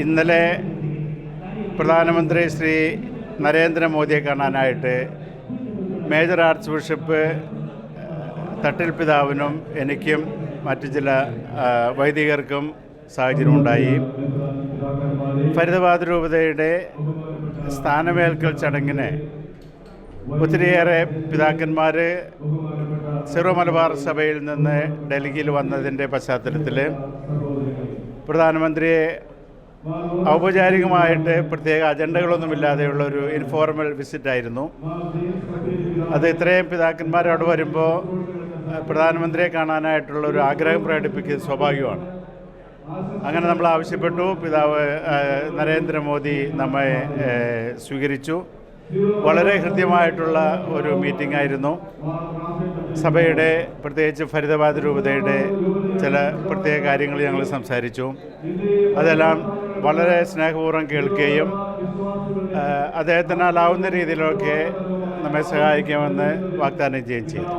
ഇന്നലെ പ്രധാനമന്ത്രി ശ്രീ നരേന്ദ്രമോദിയെ കാണാനായിട്ട് മേജർ ആർച്ച് ബിഷപ്പ് തട്ടിൽ പിതാവിനും എനിക്കും മറ്റു ചില വൈദികർക്കും സാഹചര്യമുണ്ടായി. ഫരീദാബാദ് രൂപതയുടെ സ്ഥാനമേൽക്കൽ ചടങ്ങിന് ഒത്തിരിയേറെ പിതാക്കന്മാർ സിറോ മലബാർ സഭയിൽ നിന്ന് ഡൽഹിയിൽ വന്നതിൻ്റെ പശ്ചാത്തലത്തിൽ പ്രധാനമന്ത്രിയെ ഔപചാരികമായിട്ട് പ്രത്യേക അജണ്ടകളൊന്നുമില്ലാതെയുള്ള ഒരു ഇൻഫോർമൽ വിസിറ്റായിരുന്നു. അത് ഇത്രയും പിതാക്കന്മാർ അവിടെ വരുമ്പോൾ പ്രധാനമന്ത്രിയെ കാണാനായിട്ടുള്ള ഒരു ആഗ്രഹം പ്രകടിപ്പിക്കുന്നത് സ്വാഭാവികമാണ്. അങ്ങനെ നമ്മൾ ആവശ്യപ്പെട്ടു. പിതാവ് നരേന്ദ്രമോദി നമ്മെ സ്വീകരിച്ചു. വളരെ ഹൃദ്യമായിട്ടുള്ള ഒരു മീറ്റിംഗ് ആയിരുന്നു. സഭയുടെ പ്രത്യേകിച്ച് ഫരീദാബാദ് രൂപതയുടെ ചില പ്രത്യേക കാര്യങ്ങൾ ഞങ്ങൾ സംസാരിച്ചു. അതെല്ലാം വളരെ സ്നേഹപൂർവ്വം കേൾക്കുകയും അദ്ദേഹത്തിനാലാവുന്ന രീതിയിലൊക്കെ നമ്മെ സഹായിക്കുമെന്ന് വാഗ്ദാനം ചെയ്യുകയും ചെയ്തു.